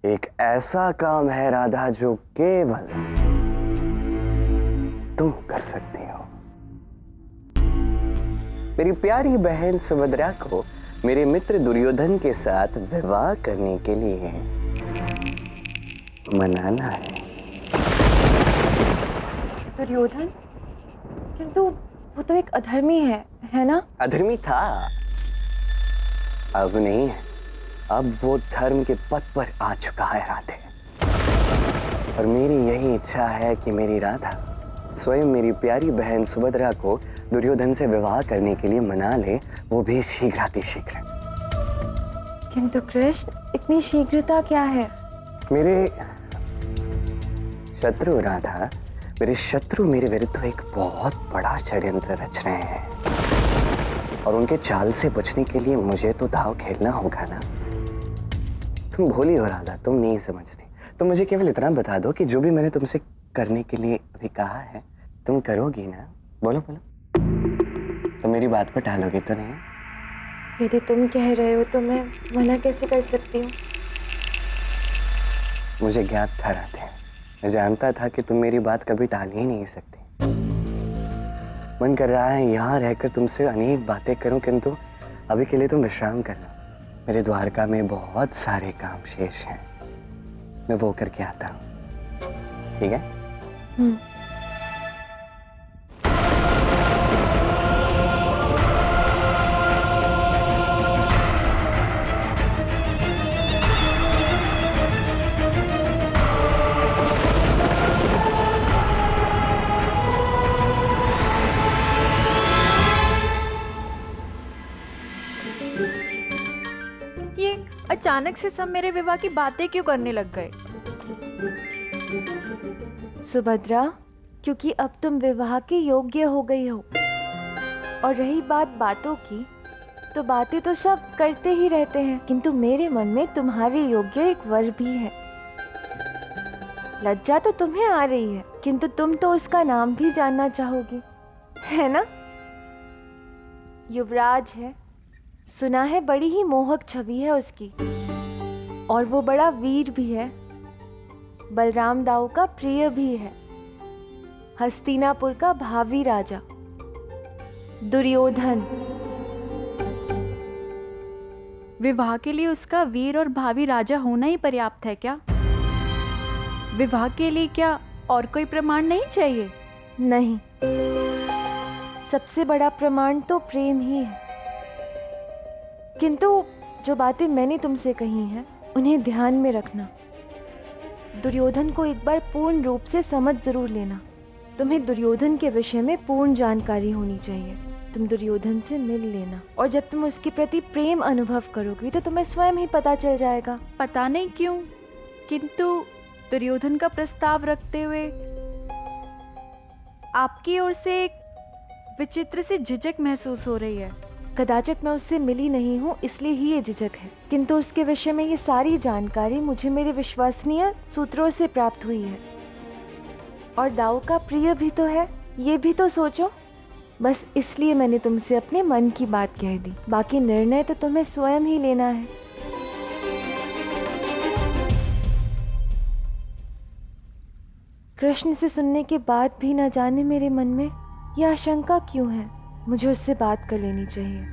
एक ऐसा काम है राधा जो केवल तुम कर सकती हो। मेरी प्यारी बहन सुभद्रा को मेरे मित्र दुर्योधन के साथ विवाह करने के लिए मनाना है। दुर्योधन? किंतु वो तो एक अधर्मी है ना? अधर्मी था, अब नहीं है। अब वो धर्म के पथ पर आ चुका है राधे। और मेरी यही इच्छा है कि मेरी राधा स्वयं मेरी प्यारी बहन सुभद्रा को दुर्योधन से विवाह करने के लिए मना ले, वो भी शीघ्रातिशीघ्र। किंतु कृष्ण, इतनी शीघ्रता क्या है? मेरे शत्रु राधा, मेरे शत्रु मेरे विरुद्ध एक बहुत बड़ा षड्यंत्र रच रहे हैं और उनके चाल से बचने के लिए मुझे तो दांव खेलना होगा ना। तुम भोली हो राधा, तुम नहीं समझती। तुम मुझे केवल इतना बता दो कि जो भी मैंने तुमसे करने के लिए अभी कहा है तुम करोगी ना? बोलो बोलो, तुम मेरी बात पर टालोगी तो नहीं? यदि तुम कह रहे हो तो मैं मना कैसे कर सकती हूँ? मुझे ज्ञात था राधे, मैं जानता था कि तुम मेरी बात कभी टाल ही नहीं सकती। मन कर रहा है यहाँ रहकर तुमसे अनेक बातें करूं, किंतु अभी के लिए तुम विश्राम करना। मेरे द्वारका में बहुत सारे काम शेष हैं, मैं वो करके आता हूँ, ठीक है? अचानक से सब मेरे विवाह की बातें क्यों करने लग गए? सुभद्रा, क्योंकि अब तुम विवाह के योग्य हो गई हो। और रही बात बातों की, तो बातें तो सब करते ही रहते हैं, किंतु मेरे मन में तुम्हारे योग्य एक वर भी है। लज्जा तो तुम्हें आ रही है, किंतु तुम तो उसका नाम भी जानना चाहोगी, है ना? युवराज है, सुना है बड़ी ही मोहक छवि है उसकी, और वो बड़ा वीर भी है, बलराम दाऊ का प्रिय भी है, हस्तिनापुर का भावी राजा दुर्योधन। विवाह के लिए उसका वीर और भावी राजा होना ही पर्याप्त है क्या? विवाह के लिए क्या और कोई प्रमाण नहीं चाहिए? नहीं, सबसे बड़ा प्रमाण तो प्रेम ही है। किंतु जो बातें मैंने तुमसे कही हैं उन्हें ध्यान में रखना। दुर्योधन को एक बार पूर्ण रूप से समझ जरूर लेना। तुम्हें दुर्योधन के विषय में पूर्ण जानकारी होनी चाहिए। तुम दुर्योधन से मिल लेना, और जब तुम उसके प्रति प्रेम अनुभव करोगी तो तुम्हें स्वयं ही पता चल जाएगा। पता नहीं क्यों, किंतु दुर्योधन का प्रस्ताव रखते हुए आपकी ओर से एक विचित्र सी झिझक महसूस हो रही है। कदाचित मैं उससे मिली नहीं हूँ, इसलिए ही ये झिझक है, किंतु उसके विषय में ये सारी जानकारी मुझे मेरे विश्वसनीय सूत्रों से प्राप्त हुई है। और दाऊ का प्रिय भी तो है, ये भी तो सोचो। बस इसलिए मैंने तुमसे अपने मन की बात कह दी, बाकी निर्णय तो तुम्हें स्वयं ही लेना है। कृष्ण से सुनने के बाद भी न जाने मेरे मन में यह आशंका क्यों है, मुझे उससे बात कर लेनी चाहिए।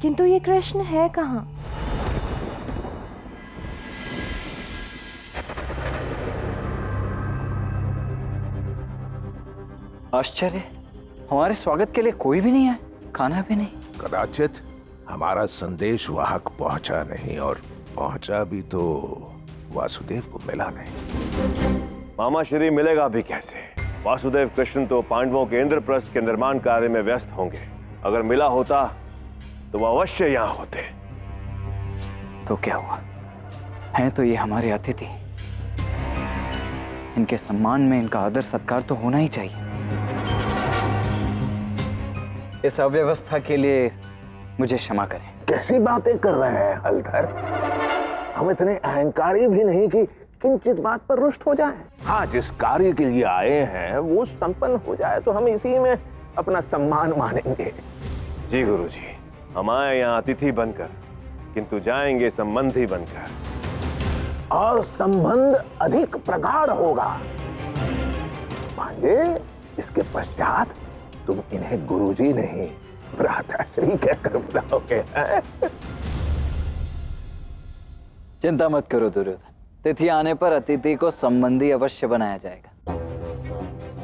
किंतु ये कृष्ण है कहाँ? आश्चर्य, हमारे स्वागत के लिए कोई भी नहीं है, खाना भी नहीं। कदाचित हमारा संदेश वाहक पहुंचा नहीं, और पहुंचा भी तो वासुदेव को मिला नहीं। मामा श्री मिलेगा भी कैसे? वासुदेव कृष्ण तो पांडवों के इंद्रप्रस्थ के निर्माण कार्य में व्यस्त होंगे। अगर मिला होता तो वो अवश्य यहाँ होते। तो क्या हुआ, हैं तो ये हमारे अतिथि, इनके सम्मान में इनका आदर सत्कार तो होना ही चाहिए। इस अव्यवस्था के लिए मुझे क्षमा करें। कैसी बातें कर रहे हैं हलधर? हम इतने अहंकारी भी नहीं कि किंचित बात पर रुष्ट हो जाएं। हाँ, जिस कार्य के लिए आए हैं वो संपन्न हो जाए तो हम इसी में अपना सम्मान मानेंगे। जी गुरुजी, हम आए यहाँ अतिथि बनकर, किंतु जाएंगे संबंधी बनकर। और संबंध अधिक प्रगाढ़ होगा। भांजे, इसके पश्चात तुम इन्हें गुरुजी नहीं भ्राताश्री कहकर बुलाओगे। चिंता मत करो दुर्योधन, तिथि आने पर अतिथि को संबंधी अवश्य बनाया जाएगा।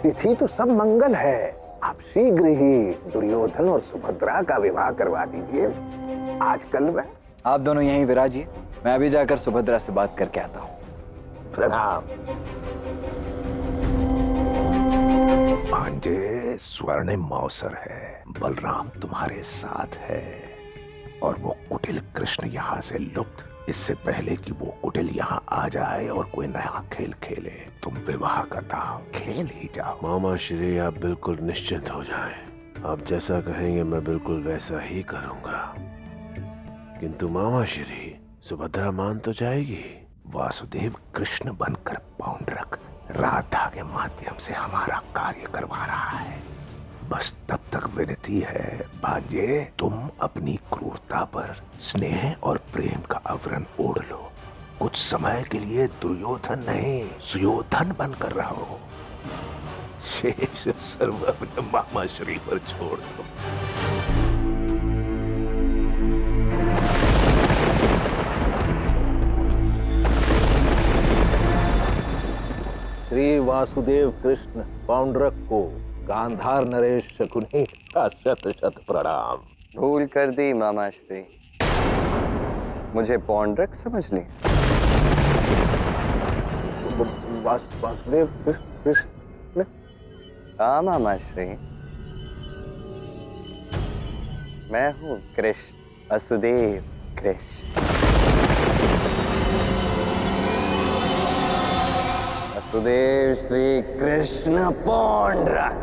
तिथि तो सब मंगल है, आप शीघ्र ही दुर्योधन और सुभद्रा का विवाह करवा दीजिए आजकल में। आप दोनों यहीं विराजिए, मैं अभी जाकर सुभद्रा से बात करके आता हूँ। प्रणाम। भांजे, स्वर्णिम अवसर है, बलराम तुम्हारे साथ है और वो कुटिल कृष्ण यहाँ से लुप्त, इससे पहले कि वो कुटिल यहाँ आ जाए और कोई नया खेल खेले, तुम विवाह का दांव खेल ही जाओ। मामा श्री, आप बिल्कुल निश्चिंत हो जाएं। आप जैसा कहेंगे मैं बिल्कुल वैसा ही करूंगा। किंतु मामा श्री, सुभद्रा मान तो जाएगी? वासुदेव कृष्ण बनकर पौंड्रक राधा के माध्यम से हमारा कार्य करवा रहा है। बस तब तक विनती है भांजे, तुम अपनी क्रूरता पर स्नेह और प्रेम का आवरण ओढ़ लो। कुछ समय के लिए दुर्योधन नहीं सुयोधन बनकर रहो। शेष सर्व अपने मामा श्री पर छोड़ दो। श्री वासुदेव कृष्ण पौंड्रक को गांधार नरेश शकुनी का शत शत प्रणाम। भूल कर दी मामा श्री, मुझे पौंड्रक समझ ली। वासुदेव कृष्ण? हाँ मामा श्री, मैं हूँ कृष्ण, वसुदेव कृष्ण। वसुदेव श्री कृष्ण पौंड्रक।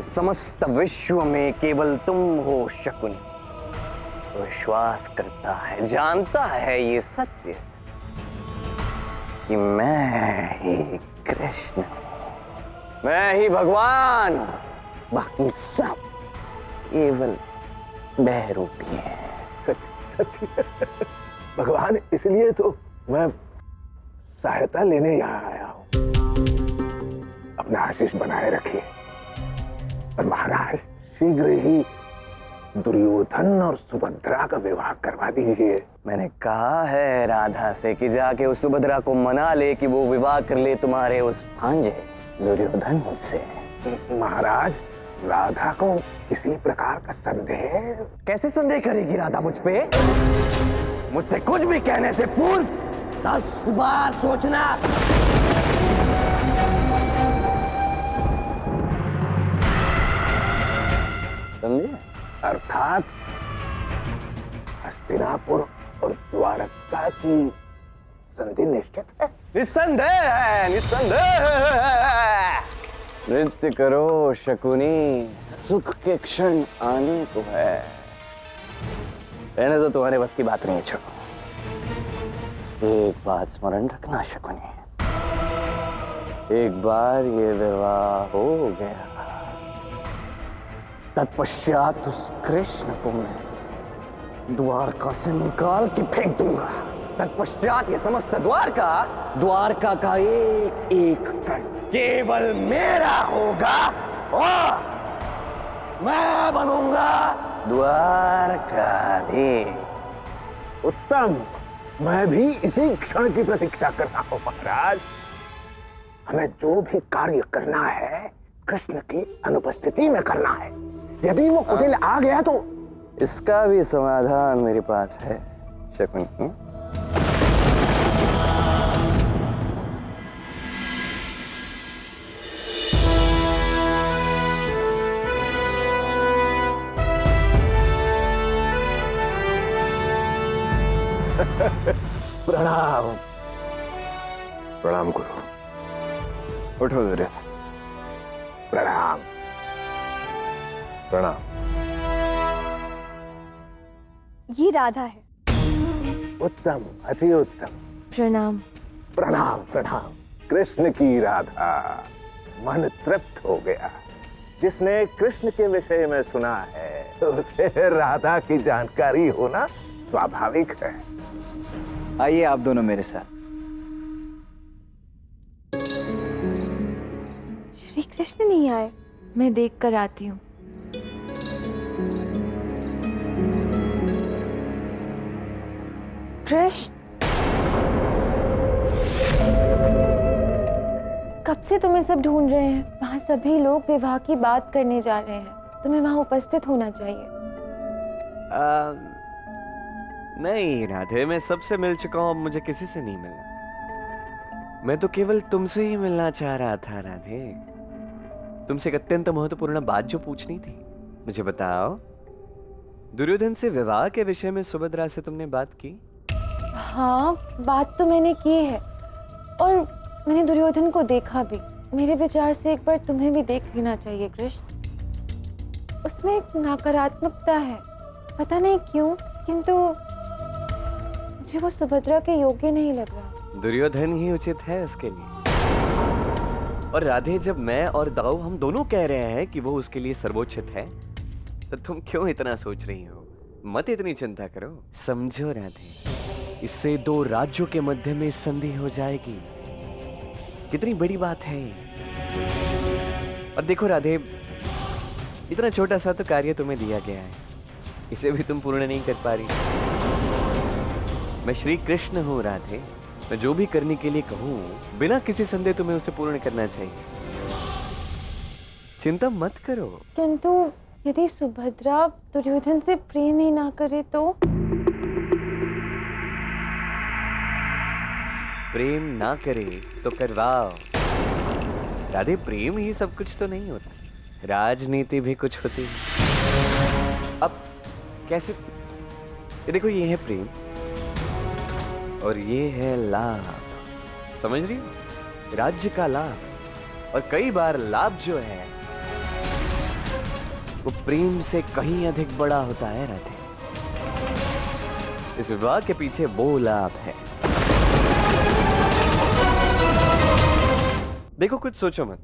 समस्त विश्व में केवल तुम हो शकुनी। विश्वास करता है, जानता है ये सत्य कि मैं ही कृष्ण, मैं ही भगवान, बाकी सब केवल बहरूपी हैं। सत्य भगवान, इसलिए तो मैं सहायता लेने यहाँ आया हूँ। अपना आशीष बनाए रखिए और महाराज शीघ्र ही दुर्योधन और सुभद्रा का विवाह करवा दीजिए। मैंने कहा है राधा से कि जाके उस सुभद्रा को मना ले कि वो विवाह कर ले तुम्हारे उस भांजे दुर्योधन से। महाराज, राधा को किसी प्रकार का संदेह? कैसे संदेह करेगी राधा मुझ पे? मुझसे कुछ भी कहने से पूर्व 10 बार सोचना। समझे? अर्थात हस्तिनापुर और द्वारका की संधि निश्चित है। निस्संदेह है, निस्संदेह। नृत्य करो शकुनी, सुख के क्षण आने को है। रहने तो तुम्हारे बस की बात नहीं। छोड़ो, एक बात स्मरण रखना शकुनी, एक बार ये विवाह हो गया, तत्पश्चात उस कृष्ण को मैं द्वारका से निकाल के फेंक दूंगा। तत्पश्चात ये समस्त द्वारका का एक एक कण केवल मेरा होगा और मैं बनूंगा द्वारकाधीश। उत्तम, मैं भी इसी क्षण की प्रतीक्षा कर रहा हूं महाराज। हमें जो भी कार्य करना है कृष्ण की अनुपस्थिति में करना है। यदि वो कुटिल आ गया तो इसका भी समाधान मेरे पास है शकुनी। प्रणाम। प्रणाम गुरु। उठो दुर्योधन। प्रणाम। प्रणाम। ये राधा है। उत्तम, अति उत्तम। प्रणाम। प्रणाम प्रणाम। कृष्ण की राधा, मन तृप्त हो गया। जिसने कृष्ण के विषय में सुना है तो उसे राधा की जानकारी होना स्वाभाविक है। आइए आप दोनों मेरे साथ। श्री कृष्ण नहीं आए। मैं देख कर आती हूँ। कृष्ण, कब से तुम्हें सब ढूंढ रहे हैं। वहाँ सभी लोग विवाह की बात करने जा रहे हैं। तुम्हें वहाँ उपस्थित होना चाहिए। नहीं राधे, मैं सबसे मिल चुका हूँ, अब मुझे किसी से नहीं मिलना। मैं तो केवल तुमसे ही मिलना चाह रहा था राधे। तुमसे एक अत्यंत महत्वपूर्ण बात जो पूछनी थी। मुझे बताओ, दुर्योधन से विवाह के विषय में सुभद्रा से तुमने बात की? हाँ, बात तो मैंने की है और मैंने दुर्योधन को देखा भी। मेरे विचार से एक बार तुम्हें भी देख लेना चाहिए कृष्ण। उसमें एक नकारात्मकता है, पता नहीं क्यों, किंतु मुझे वो सुभद्रा के योग्य नहीं लग रहा। दुर्योधन ही उचित है उसके लिए। और राधे, जब मैं और दाऊ हम दोनों कह रहे हैं कि वो उसके लिए सर्वोच्चित है, तो तुम क्यों इतना सोच रही हो? मत इतनी चिंता करो। समझो राधे, इससे दो राज्यों के मध्य में संधि हो जाएगी। कितनी बड़ी बात है। और देखो राधे, इतना छोटा सा तो कार्य तुम्हें दिया गया है, इसे भी तुम पूर्ण नहीं कर पा रही। मैं श्री कृष्ण हूँ राधे, मैं जो भी करने के लिए कहूँ बिना किसी संदेह तुम्हें उसे पूर्ण करना चाहिए। चिंता मत करो। किंतु यदि सुभद्रा दुर्योधन से प्रेम ही ना करे तो? प्रेम ना करे तो करवाओ राधे। प्रेम ही सब कुछ तो नहीं होता, राजनीति भी कुछ होती है। अब कैसे? ये देखो, ये है प्रेम और ये है लाभ। समझ रही हो? राज्य का लाभ। और कई बार लाभ जो है वो प्रेम से कहीं अधिक बड़ा होता है राधे। इस विवाह के पीछे वो लाभ है। देखो, कुछ सोचो मत।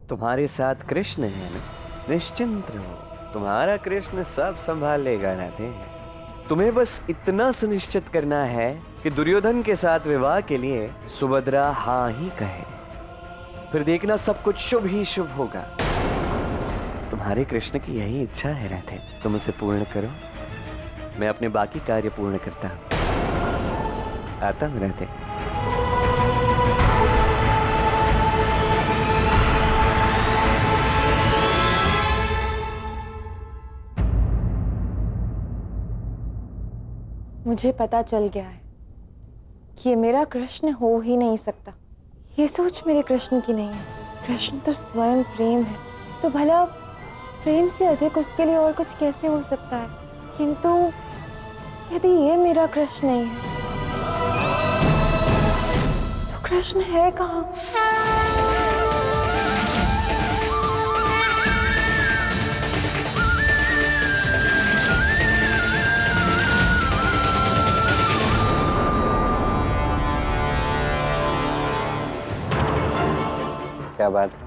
तुम्हारे साथ कृष्ण है ना, निश्चिंत रहो। तुम्हारा कृष्ण सब संभाल लेगा राधे। तुम्हें बस इतना सुनिश्चित करना है कि दुर्योधन के साथ विवाह के लिए सुभद्रा हाँ ही कहे, फिर देखना सब कुछ शुभ ही शुभ होगा। तुम्हारे कृष्ण की यही इच्छा है राधे, तुम उसे पूर्ण करो। मैं अपने बाकी कार्य पूर्ण करता हूं। आता हूं राधे। मुझे पता चल गया है कि ये मेरा कृष्ण हो ही नहीं सकता। ये सोच मेरे कृष्ण की नहीं है। कृष्ण तो स्वयं प्रेम है, तो भला प्रेम से अधिक उसके लिए और कुछ कैसे हो सकता है? किंतु यदि ये मेरा कृष्ण नहीं है तो कृष्ण है कहाँ? क्या बात है,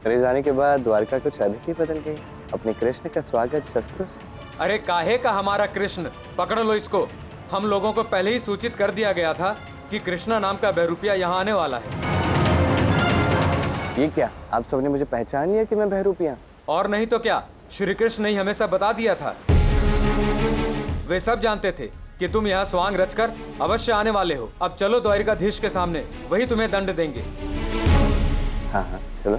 मेरे जाने के बाद द्वारका कुछ अधिक ही बदल गई। अपने कृष्ण का स्वागत शस्त्रों से। अरे काहे का हमारा कृष्ण? पकड़ लो इसको। हम लोगों को पहले ही सूचित कर दिया गया था कि कृष्णा नाम का बहरूपिया यहाँ आने वाला है। ये क्या, आप सबने मुझे पहचान लिया कि मैं बहरूपिया? और नहीं तो क्या, श्री कृष्ण ने ही हमें सब बता दिया था। वे सब जानते थे कि तुम यहाँ स्वांग रचकर अवश्य आने वाले हो। अब चलो द्वारिकाधीश के सामने, वही तुम्हें दंड देंगे। हाँ हाँ चलो।